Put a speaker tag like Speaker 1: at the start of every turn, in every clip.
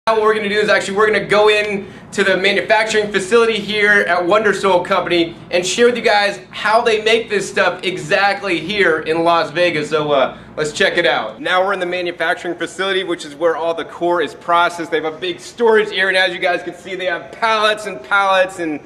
Speaker 1: What we're going to do is actually we're going to go in to the manufacturing facility here at Wonder Soil Company and share with you guys how they make this stuff exactly here in Las Vegas. So let's check it out. Now we're in the manufacturing facility, which is where all the core is processed. They have a big storage area, and as you guys can see, they have pallets and pallets and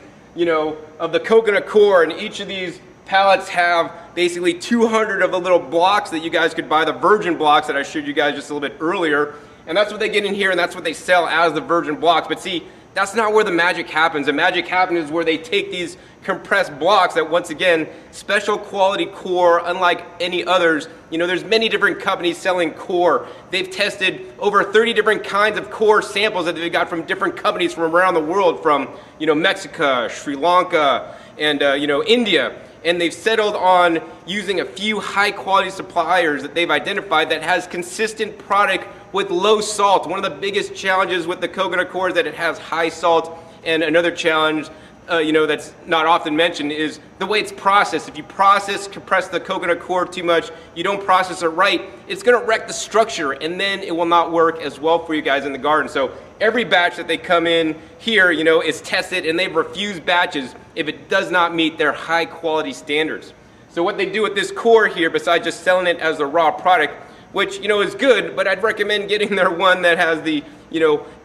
Speaker 1: of the coconut core, and each of these pallets have basically 200 of the little blocks that you guys could buy, the virgin blocks that I showed you guys just a little bit earlier. And that's what they get in here, and that's what they sell as the virgin blocks. But see, that's not where the magic happens. The magic happens is where they take these compressed blocks that, once again, special quality core, unlike any others. There's many different companies selling core. They've tested over 30 different kinds of core samples that they've got from different companies from around the world, from Mexico, Sri Lanka, and India. And they've settled on using a few high quality suppliers that they've identified that has consistent product with low salt. One of the biggest challenges with the coconut core is that it has high salt, and another challenge that's not often mentioned is the way it's processed. If you compress the coconut core too much, you don't process it right, it's going to wreck the structure, and then it will not work as well for you guys in the garden. So every batch that they come in here, is tested, and they've refused batches if it does not meet their high quality standards. So what they do with this core here, besides just selling it as a raw product, which is good, but I'd recommend getting their one that has the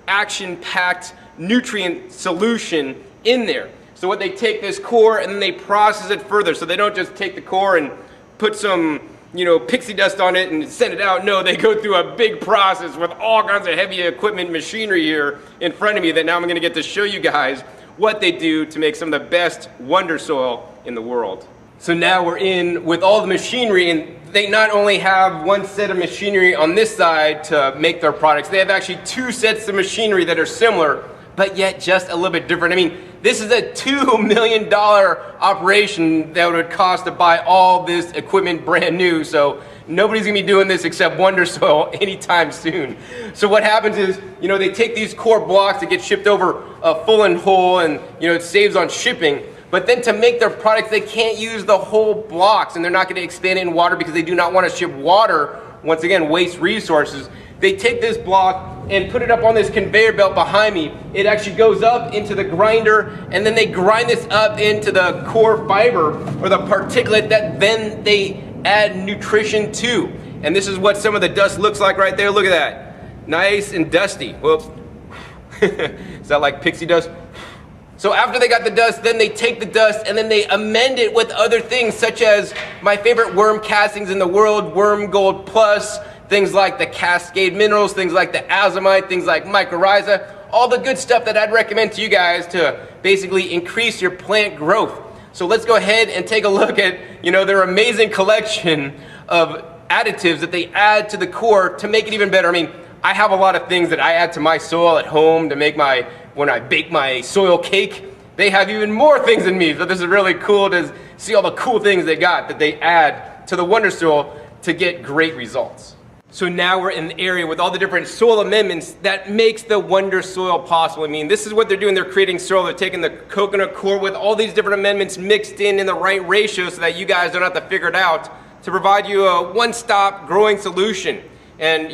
Speaker 1: action-packed nutrient solution in there. So what they take this core and then they process it further. So they don't just take the core and put some pixie dust on it and send it out. No, they go through a big process with all kinds of heavy equipment machinery here in front of me that now I'm going to get to show you guys what they do to make some of the best Wonder Soil in the world. So now we're in with all the machinery, and they not only have one set of machinery on this side to make their products, they have actually two sets of machinery that are similar, but yet just a little bit different. I mean, this is a $2 million operation that would cost to buy all this equipment brand new, so nobody's gonna be doing this except Wonder Soil anytime soon. So what happens is, they take these core blocks that get shipped over full and whole, and it saves on shipping. But then to make their products, they can't use the whole blocks, and they're not going to expand it in water because they do not want to ship water, once again, waste resources. They take this block and put it up on this conveyor belt behind me. It actually goes up into the grinder, and then they grind this up into the core fiber, or the particulate, that then they add nutrition to. And this is what some of the dust looks like right there. Look at that. Nice and dusty. Whoops. Is that like pixie dust? So after they got the dust, then they take the dust and then they amend it with other things, such as my favorite worm castings in the world, Worm Gold Plus, things like the Cascade Minerals, things like the Azomite, things like Mycorrhiza, all the good stuff that I'd recommend to you guys to basically increase your plant growth. So let's go ahead and take a look at, their amazing collection of additives that they add to the core to make it even better. I mean, I have a lot of things that I add to my soil at home to make when I bake my soil cake. They have even more things than me, so this is really cool to see all the cool things they got that they add to the Wonder Soil to get great results. So now we're in the area with all the different soil amendments that makes the Wonder Soil possible. I mean, this is what they're doing. They're creating soil. They're taking the coconut core with all these different amendments mixed in the right ratio so that you guys don't have to figure it out, to provide you a one-stop growing solution. And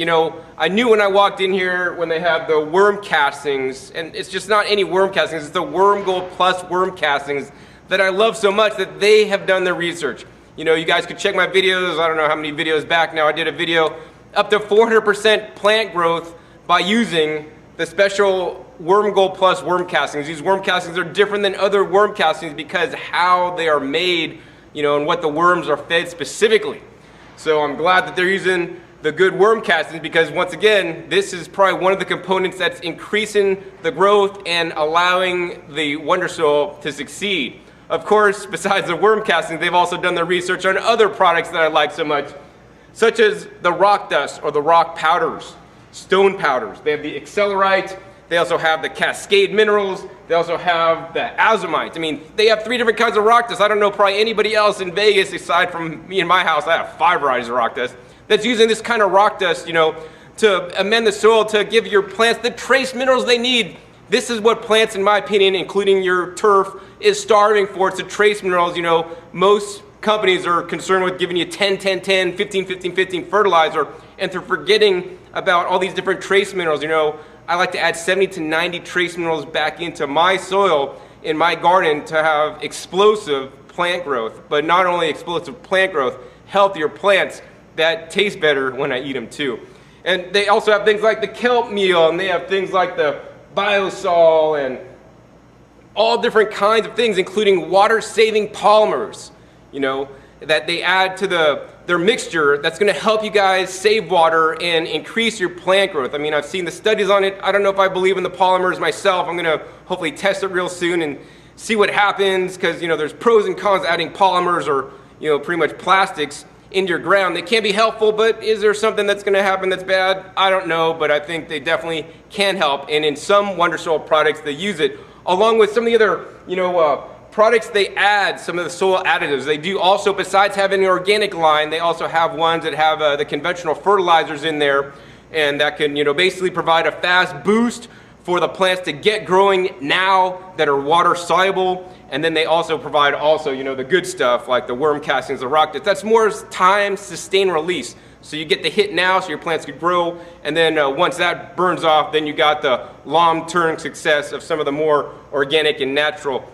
Speaker 1: I knew when I walked in here, when they have the worm castings, and it's just not any worm castings, it's the Worm Gold Plus worm castings that I love so much, that they have done their research. You guys could check my videos. I don't know how many videos back now. I did a video up to 400% plant growth by using the special Worm Gold Plus worm castings. These worm castings are different than other worm castings because how they are made, and what the worms are fed specifically. So I'm glad that they're using the good worm castings, because once again, this is probably one of the components that's increasing the growth and allowing the Wonder Soil to succeed. Of course, besides the worm castings, they've also done their research on other products that I like so much, such as the rock dust or the rock powders, stone powders. They have the Accelerite, they also have the Cascade Minerals, they also have the Azomite. I mean, they have 3 different kinds of rock dust. I don't know probably anybody else in Vegas, aside from me and my house, I have 5 varieties of rock dust, that's using this kind of rock dust, to amend the soil, to give your plants the trace minerals they need. This is what plants, in my opinion, including your turf, is starving for. It's the trace minerals. Most companies are concerned with giving you 10, 10, 10, 15, 15, 15 fertilizer, and they're forgetting about all these different trace minerals. I like to add 70 to 90 trace minerals back into my soil in my garden to have explosive plant growth. But not only explosive plant growth, healthier plants that taste better when I eat them too. And they also have things like the kelp meal, and they have things like the biosol, and all different kinds of things, including water-saving polymers, you know, that they add to their mixture that's going to help you guys save water and increase your plant growth. I mean, I've seen the studies on it. I don't know if I believe in the polymers myself. I'm going to hopefully test it real soon and see what happens, because, you know, there's pros and cons to adding polymers or, you know, pretty much plastics in your ground. They can be helpful, but is there something that's going to happen that's bad? I don't know, but I think they definitely can help. And in some WonderSoil products, they use it along with some of the other, you know, products they add, some of the soil additives. They do also, besides having an organic line, they also have ones that have the conventional fertilizers in there, and that can, you know, basically provide a fast boost for the plants to get growing now that are water soluble. And then they also provide you know, the good stuff like the worm castings, the rock dust. That's more time sustained release. So you get the hit now so your plants could grow, and then once that burns off, then you got the long-term success of some of the more organic and natural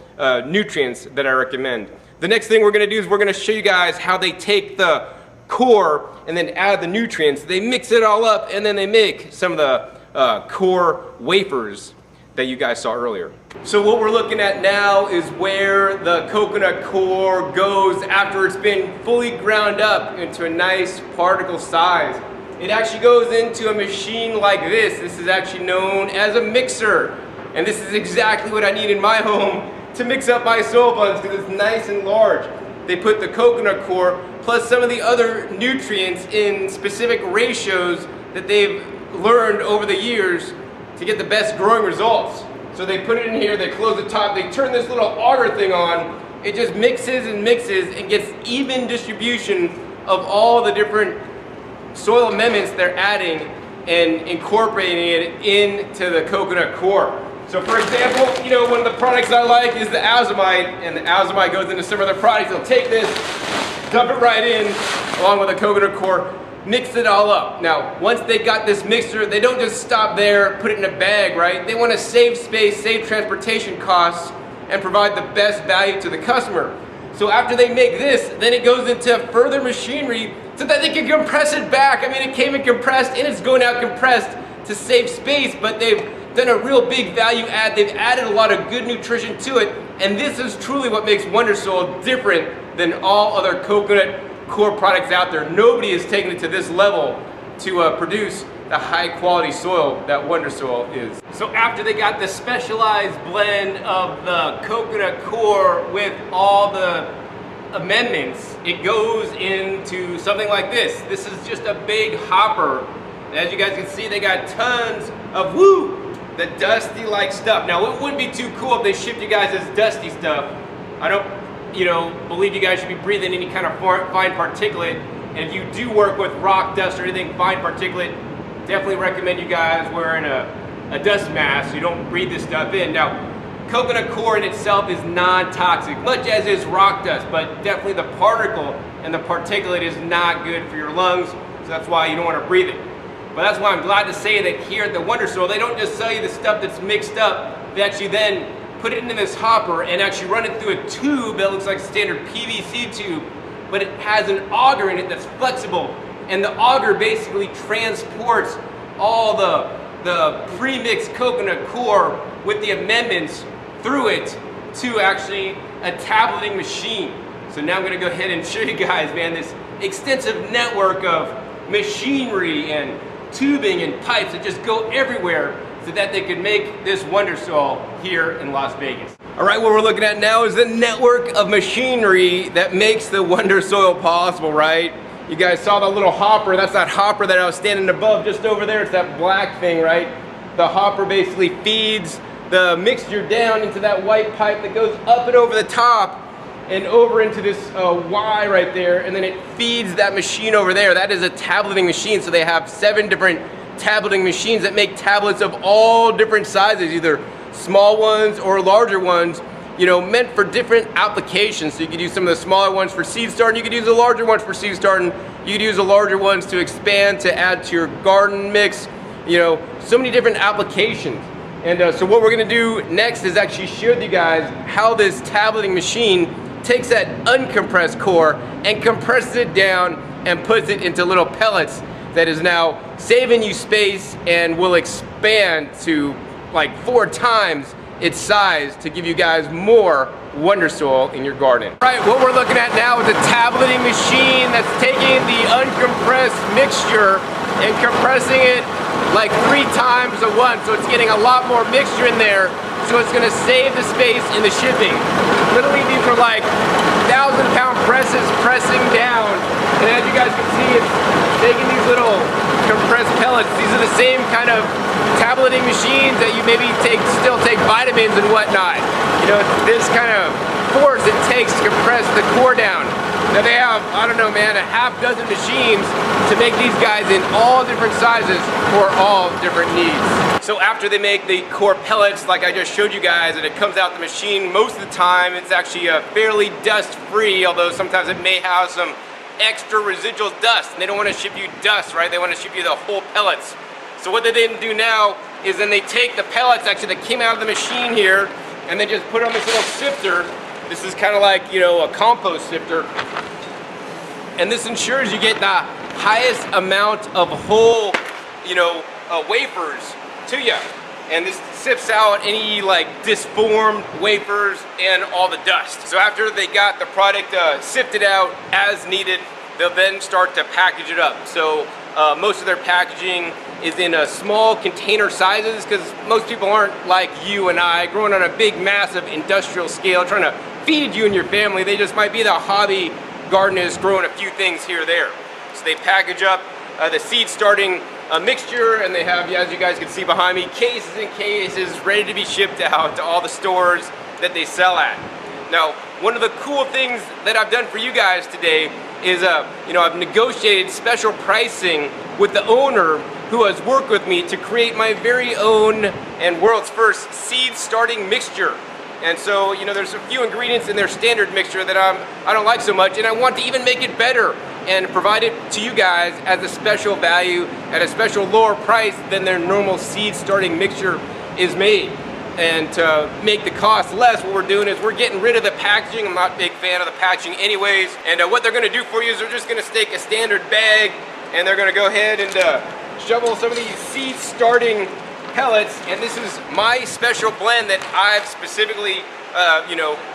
Speaker 1: nutrients that I recommend. The next thing we're going to do is we're going to show you guys how they take the core and then add the nutrients. They mix it all up, and then they make some of the core wafers that you guys saw earlier. So what we're looking at now is where the coconut core goes after it's been fully ground up into a nice particle size. It actually goes into a machine like this. This is actually known as a mixer. And this is exactly what I need in my home to mix up my soil buds, because it's nice and large. They put the coconut core plus some of the other nutrients in specific ratios that they've learned over the years to get the best growing results. So they put it in here, they close the top, they turn this little auger thing on, it just mixes and mixes and gets even distribution of all the different soil amendments they're adding and incorporating it into the coconut core. So for example, you know, one of the products I like is the azomite, and the azomite goes into some of their products. They'll take this, dump it right in along with the coconut core, mix it all up. Now, once they got this mixture, they don't just stop there, put it in a bag, right? They want to save space, save transportation costs, and provide the best value to the customer. So after they make this, then it goes into further machinery so that they can compress it back. I mean, it came in compressed and it's going out compressed to save space, but they've done a real big value add. They've added a lot of good nutrition to it, and this is truly what makes WonderSoil different than all other coconut core products out there. Nobody has taken it to this level to produce the high quality soil that WonderSoil is. So after they got the specialized blend of the coconut core with all the amendments, it goes into something like this. This is just a big hopper. As you guys can see, they got tons of the dusty like stuff. Now it wouldn't be too cool if they shipped you guys this dusty stuff. I don't, you know, believe you guys should be breathing any kind of fine particulate. And if you do work with rock dust or anything fine particulate, definitely recommend you guys wearing a dust mask so you don't breathe this stuff in. Now, coconut core in itself is non-toxic, much as is rock dust, but definitely the particle and the particulate is not good for your lungs, so that's why you don't want to breathe it. But that's why I'm glad to say that here at the WonderSoil, they don't just sell you the stuff that's mixed up, they actually then put it into this hopper and actually run it through a tube that looks like a standard PVC tube, but it has an auger in it that's flexible, and the auger basically transports all the pre-mixed coconut core with the amendments through it to actually a tableting machine. So now I'm going to go ahead and show you guys, man, this extensive network of machinery and tubing and pipes that just go everywhere so that they could make this WonderSoil here in Las Vegas. All right, what we're looking at now is the network of machinery that makes the WonderSoil possible, right? You guys saw the little hopper. That's that hopper that I was standing above just over there. It's that black thing, right? The hopper basically feeds the mixture down into that white pipe that goes up and over the top and over into this Y right there, and then it feeds that machine over there. That is a tableting machine, so they have 7 different tableting machines that make tablets of all different sizes, either small ones or larger ones, you know, meant for different applications. So you could use some of the smaller ones for seed starting, you could use the larger ones for seed starting, you could use the larger ones to expand, to add to your garden mix. so many different applications. And so what we're gonna do next is actually show you guys how this tableting machine takes that uncompressed core and compresses it down and puts it into little pellets that is now saving you space and will expand to like 4 times its size to give you guys more Wondersoil in your garden. Right, what we're looking at now is a tableting machine that's taking the uncompressed mixture and compressing it like 3 times at once, so it's getting a lot more mixture in there, so it's gonna save the space in the shipping. Literally these are like 1,000-pound presses pressing down, and as you guys can see, it's taking these little compressed pellets. These are the same kind of tableting machines that you maybe still take vitamins and whatnot. It's this kind of force it takes to compress the core down. Now they have, I don't know man, a half dozen machines to make these guys in all different sizes for all different needs. So after they make the core pellets, like I just showed you guys, and it comes out the machine, most of the time it's actually fairly dust-free, although sometimes it may have some extra residual dust, and they don't want to ship you dust, right? They want to ship you the whole pellets. So what they then do now is then they take the pellets actually that came out of the machine here, and they just put on this little sifter. This is kind of like, a compost sifter. And this ensures you get the highest amount of whole, wafers to you. And this sifts out any like disformed wafers and all the dust. So after they got the product sifted out as needed, they'll then start to package it up. So most of their packaging is in small container sizes, because most people aren't like you and I, growing on a big, massive industrial scale, trying to feed you and your family. They just might be the hobby gardeners growing a few things here or there. So they package up the seed starting mixture, and they have, as you guys can see behind me, cases and cases ready to be shipped out to all the stores that they sell at. Now, one of the cool things that I've done for you guys today is, I've negotiated special pricing with the owner who has worked with me to create my very own and world's first seed starting mixture. And so, there's a few ingredients in their standard mixture that I don't like so much, and I want to even make it better and provide it to you guys as a special value at a special lower price than their normal seed starting mixture is made. And to make the cost less, what we're doing is we're getting rid of the packaging. I'm not a big fan of the packaging anyways. And what they're gonna do for you is they're just gonna take a standard bag, and they're gonna go ahead and shovel some of these seed starting pellets. And this is my special blend that I've specifically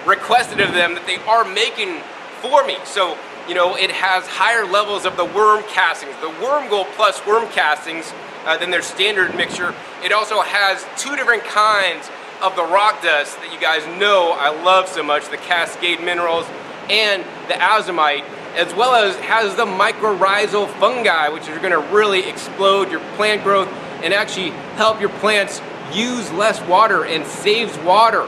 Speaker 1: requested of them that they are making for me. So it has higher levels of the worm castings, the Worm Gold Plus worm castings, than their standard mixture. It also has 2 different kinds of the rock dust that you guys know I love so much, the Cascade Minerals and the Azomite, as well as has the mycorrhizal fungi, which are gonna really explode your plant growth and actually help your plants use less water and saves water.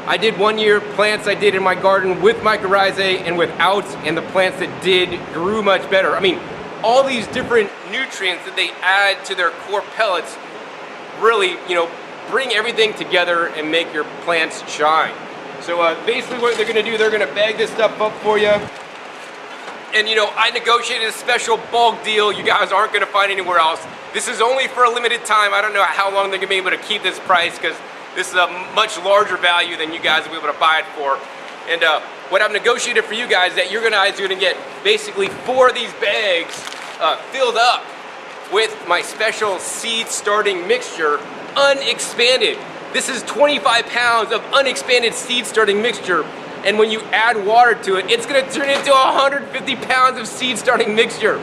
Speaker 1: I did 1 year plants I did in my garden with mycorrhizae and without, and the plants that did grew much better. I mean, all these different nutrients that they add to their core pellets really, bring everything together and make your plants shine. So basically what they're gonna do, they're gonna bag this stuff up for you. And I negotiated a special bulk deal you guys aren't gonna find anywhere else. This is only for a limited time. I don't know how long they're gonna be able to keep this price, because this is a much larger value than you guys will be able to buy it for. And what I've negotiated for you guys, that you're guys are gonna get basically 4 of these bags filled up with my special seed starting mixture, unexpanded. This is 25 pounds of unexpanded seed starting mixture. And when you add water to it, it's gonna turn into 150 pounds of seed starting mixture.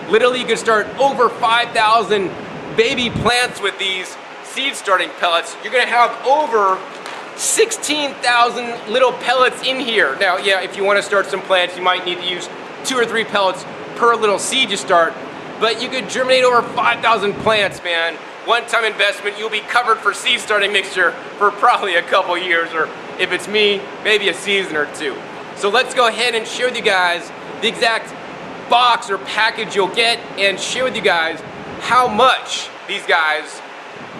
Speaker 1: Literally, you can start over 5,000 baby plants with these seed starting pellets. You're gonna have over 16,000 little pellets in here. Now, yeah, if you wanna start some plants, you might need to use 2 or 3 pellets per little seed you start, but you could germinate over 5,000 plants, man. One-time investment, you'll be covered for seed starting mixture for probably a couple years, or if it's me, maybe a season or 2. So let's go ahead and share with you guys the exact box or package you'll get, and share with you guys how much these guys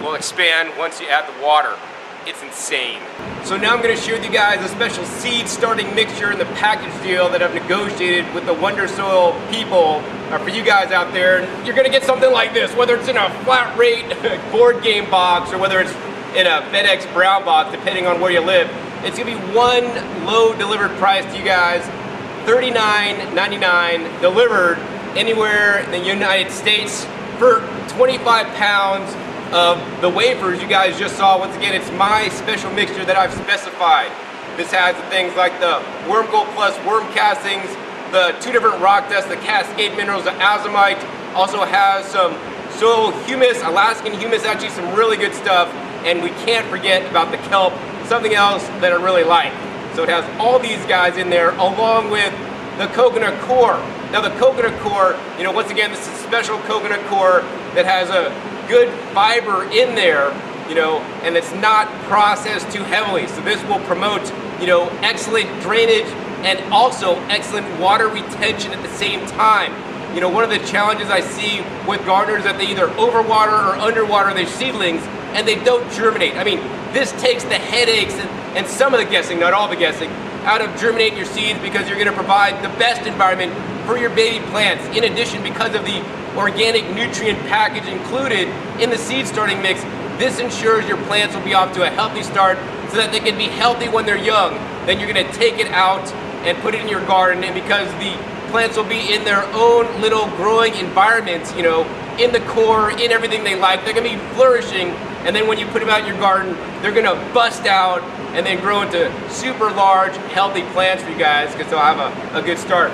Speaker 1: will expand once you add the water. It's insane. So now I'm going to share with you guys a special seed starting mixture in the package deal that I've negotiated with the Wondersoil people for you guys out there. And you're going to get something like this, whether it's in a flat rate board game box or whether it's in a FedEx brown box, depending on where you live. It's going to be one low delivered price to you guys, $39.99 delivered anywhere in the United States for 25 pounds of the wafers you guys just saw. Once again, it's my special mixture that I've specified. This has the things like the Worm Gold Plus worm castings, the 2 different rock dusts, the Cascade minerals, the azomite, also has some soil humus, Alaskan humus, actually some really good stuff, and we can't forget about the kelp, something else that I really like. So it has all these guys in there along with the coconut core. Now the coconut core, you know, once again, this is a special coconut core that has a good fiber in there, you know, and it's not processed too heavily. So this will promote, you know, excellent drainage and also excellent water retention at the same time. You know, one of the challenges I see with gardeners that they either overwater or underwater their seedlings and they don't germinate. I mean, this takes the headaches and some of the guessing, not all the guessing, out of germinating your seeds, because you're gonna provide the best environment for your baby plants. In addition, because of the organic nutrient package included in the seed starting mix, this ensures your plants will be off to a healthy start so that they can be healthy when they're young. Then you're gonna take it out and put it in your garden, and because the plants will be in their own little growing environments, you know, in the core, in everything they like, they're gonna be flourishing, and then when you put them out in your garden, they're gonna bust out and then grow into super large, healthy plants for you guys, because they'll have a good start.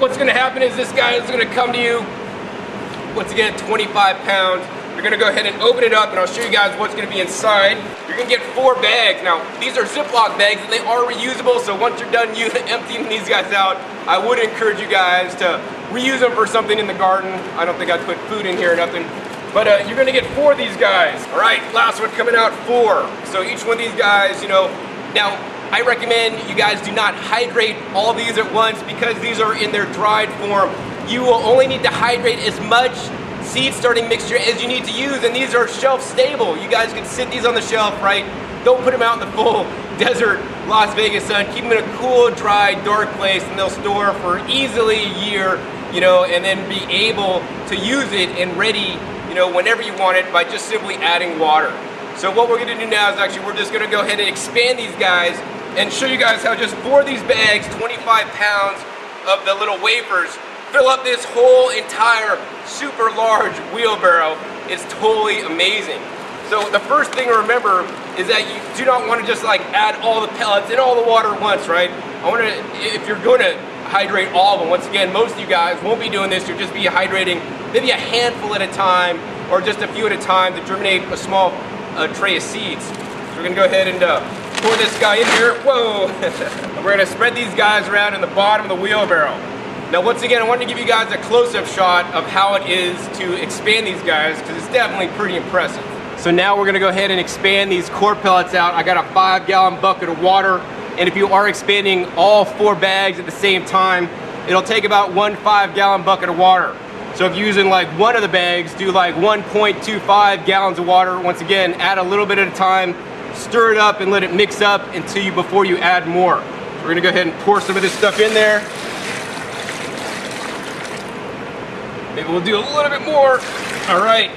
Speaker 1: What's gonna happen is this guy is gonna come to you, once again, 25 pounds. You're gonna go ahead and open it up, and I'll show you guys what's gonna be inside. You're gonna get 4 bags. Now, these are Ziploc bags, and they are reusable, so once you're done emptying these guys out, I would encourage you guys to reuse them for something in the garden. I don't think I'd put food in here or nothing. But you're gonna get 4 of these guys. All right, last one coming out, 4. So each one of these guys, you know, now I recommend you guys do not hydrate all these at once because these are in their dried form. You will only need to hydrate as much seed starting mixture as you need to use, and these are shelf stable. You guys can sit these on the shelf, right? Don't put them out in the full desert Las Vegas sun. Keep them in a cool, dry, dark place, and they'll store for easily a year, you know, and then be able to use it and ready, you know, whenever you want it by just simply adding water. So what we're gonna do now is actually we're just gonna go ahead and expand these guys and show you guys how just 4 of these bags, 25 pounds of the little wafers, fill up this whole entire super large wheelbarrow. It's totally amazing. So the first thing to remember is that you do not want to just like add all the pellets and all the water at once, right? If you're going to hydrate all of them, once again, most of you guys won't be doing this. You'll just be hydrating maybe a handful at a time or just a few at a time to germinate a small tray of seeds. So we're gonna go ahead and pour this guy in here. Whoa! And we're gonna spread these guys around in the bottom of the wheelbarrow. Now once again, I wanted to give you guys a close-up shot of how it is to expand these guys, because it's definitely pretty impressive. So now we're gonna go ahead and expand these core pellets out. I got a 5-gallon bucket of water, and if you are expanding all 4 bags at the same time, it'll take about 1 5-gallon bucket of water. So if you're using like one of the bags, do like 1.25 gallons of water. Once again, add a little bit at a time, stir it up and let it mix up before you add more. So we're gonna go ahead and pour some of this stuff in there. Maybe we'll do a little bit more. All right.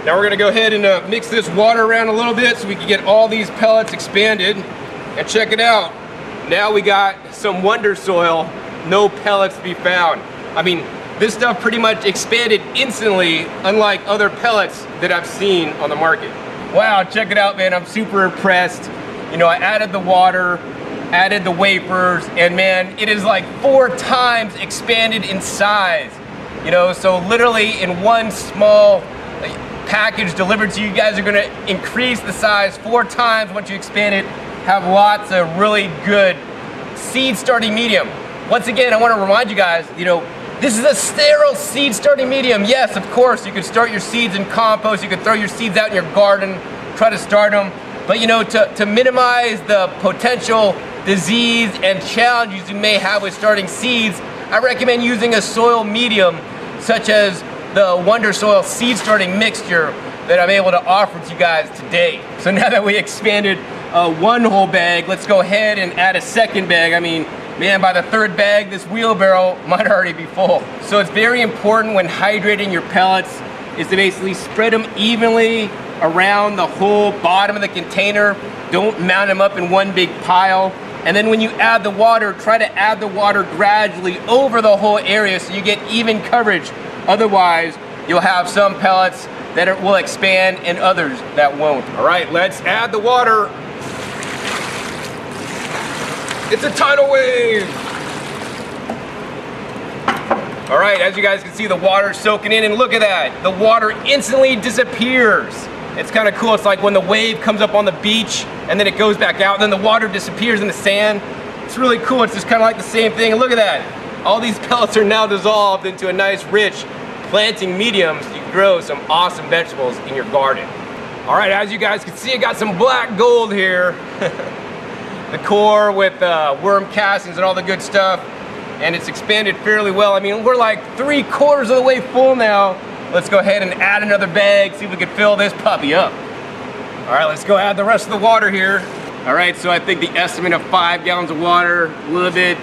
Speaker 1: Now we're gonna go ahead and mix this water around a little bit so we can get all these pellets expanded. And check it out. Now we got some Wondersoil, no pellets to be found. I mean, this stuff pretty much expanded instantly, unlike other pellets that I've seen on the market. Wow, check it out, man. I'm super impressed. You know, I added the water, added the wafers, and man, it is like 4 times expanded in size. You know, so literally in one small package delivered to you, guys are gonna increase the size 4 times once you expand it, have lots of really good seed starting medium. Once again, I wanna remind you guys, you know, this is a sterile seed starting medium. Yes, of course, you could start your seeds in compost, you could throw your seeds out in your garden, try to start them, but you know, to minimize the potential disease and challenges you may have with starting seeds, I recommend using a soil medium such as the Wondersoil seed starting mixture. that I'm able to offer to you guys today. So now that we expanded one whole bag, let's go ahead and add a second bag. I mean, man, by the third bag, this wheelbarrow might already be full. So it's very important when hydrating your pellets is to basically spread them evenly around the whole bottom of the container. Don't mount them up in one big pile. And then when you add the water, try to add the water gradually over the whole area so you get even coverage. Otherwise, you'll have some pellets that will expand and others that won't. All right, let's add the water. It's a tidal wave. All right, as you guys can see, the water's soaking in, and look at that. The water instantly disappears. It's kind of cool. It's like when the wave comes up on the beach and then it goes back out and then the water disappears in the sand. It's really cool. It's just kind of like the same thing. And look at that. All these pellets are now dissolved into a nice, rich planting medium so you can grow some awesome vegetables in your garden. All right, as you guys can see, I got some black gold here. The core with worm castings and all the good stuff. And it's expanded fairly well. I mean, we're like 3/4 of the way full now. Let's go ahead and add another bag, see if we can fill this puppy up. All right, let's go add the rest of the water here. All right, so I think the estimate of 5 gallons of water, a little bit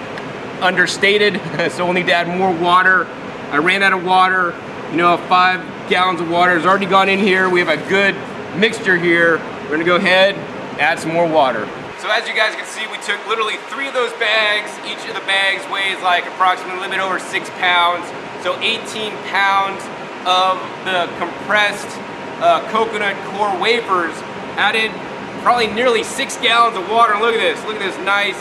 Speaker 1: understated, so we'll need to add more water. I ran out of water. You know, 5 gallons of water has already gone in here. We have a good mixture here. We're gonna go ahead, add some more water. So as you guys can see, we took literally 3 of those bags. Each of the bags weighs like approximately a little bit over 6 pounds. So 18 pounds of the compressed coconut core wafers, added probably nearly 6 gallons of water. And look at this nice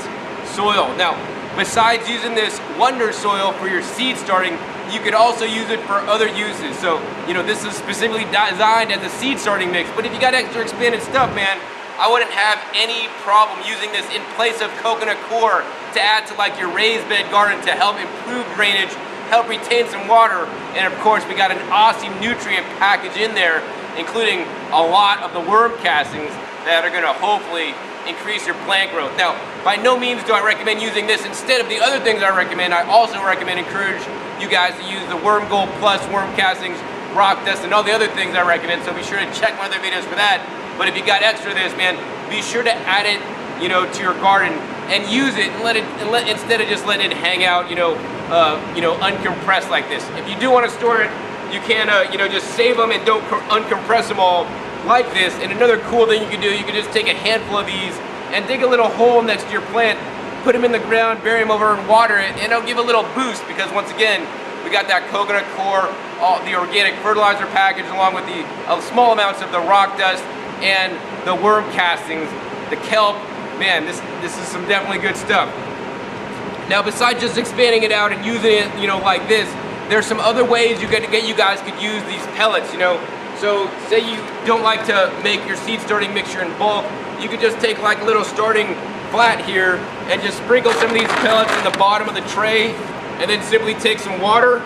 Speaker 1: soil. Now, besides using this Wonder Soil for your seed starting, you could also use it for other uses. So, you know, this is specifically designed as a seed starting mix, but if you got extra expanded stuff, man, I wouldn't have any problem using this in place of coconut core to add to like your raised bed garden to help improve drainage, help retain some water, and of course we got an awesome nutrient package in there, including a lot of the worm castings that are gonna hopefully increase your plant growth. Now, by no means do I recommend using this instead of the other things I recommend. I also recommend, encourage you guys to use the Worm Gold Plus, worm castings, rock dust, and all the other things I recommend, so be sure to check my other videos for that. But if you got extra of this, man, be sure to add it, you know, to your garden and use it, and instead of just letting it hang out, you know, uncompressed like this. If you do want to store it, you can, you know, just save them and don't uncompress them all like this. And another cool thing you can do, you can just take a handful of these and dig a little hole next to your plant, put them in the ground, bury them over and water it, and it'll give a little boost because once again, we got that coconut core, all the organic fertilizer package along with the small amounts of the rock dust and the worm castings, the kelp. Man, this is some definitely good stuff. Now, besides just expanding it out and using it, you know, like this, there's some other ways you guys could use these pellets, you know. So say you don't like to make your seed starting mixture in bulk, you could just take like a little starting flat here and just sprinkle some of these pellets in the bottom of the tray, and then simply take some water,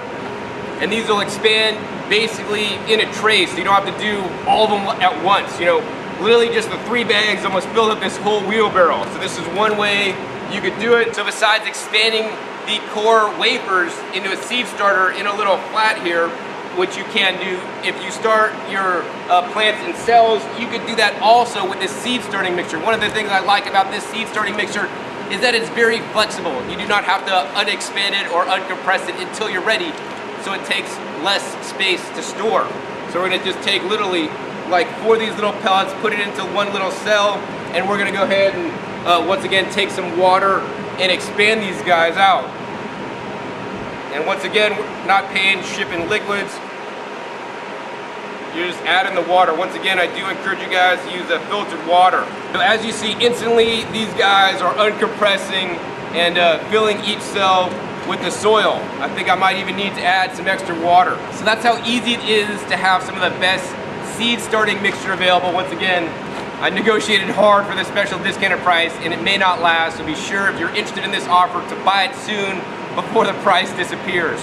Speaker 1: and these will expand basically in a tray, so you don't have to do all of them at once. You know, literally just the 3 bags almost filled up this whole wheelbarrow. So this is one way you could do it. So besides expanding the core wafers into a seed starter in a little flat here, which you can do if you start your plants in cells, you could do that also with this seed starting mixture. One of the things I like about this seed starting mixture is that it's very flexible. You do not have to unexpand it or uncompress it until you're ready, so it takes less space to store. So we're gonna just take literally like 4 of these little pellets, put it into one little cell, and we're gonna go ahead and once again take some water and expand these guys out. And once again, we're not paying shipping liquids. You just add in the water. Once again, I do encourage you guys to use filtered water. So as you see, instantly these guys are uncompressing and filling each cell with the soil. I think I might even need to add some extra water. So that's how easy it is to have some of the best seed starting mixture available. Once again, I negotiated hard for this special discounted price, and it may not last, so be sure if you're interested in this offer to buy it soon before the price disappears.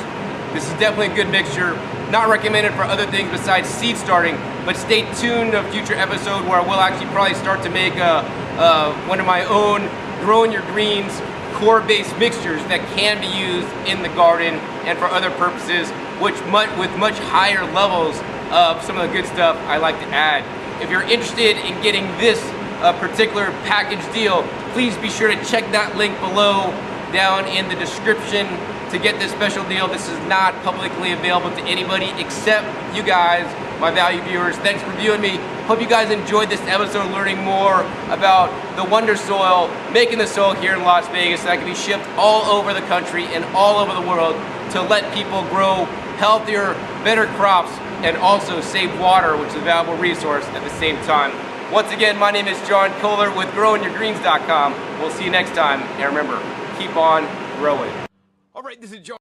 Speaker 1: This is definitely a good mixture. Not recommended for other things besides seed starting, but stay tuned to a future episode where I will actually probably start to make one of my own growing your greens core-based mixtures that can be used in the garden and for other purposes, which with much higher levels of some of the good stuff I like to add. If you're interested in getting this particular package deal, please be sure to check that link below down in the description to get this special deal. This is not publicly available to anybody except you guys, my valued viewers. Thanks for viewing me. Hope you guys enjoyed this episode, learning more about the Wonder Soil, making the soil here in Las Vegas that can be shipped all over the country and all over the world to let people grow healthier, better crops, and also save water, which is a valuable resource at the same time. Once again, my name is John Kohler with GrowingYourGreens.com. We'll see you next time, and remember, keep on growing. All right, this is John.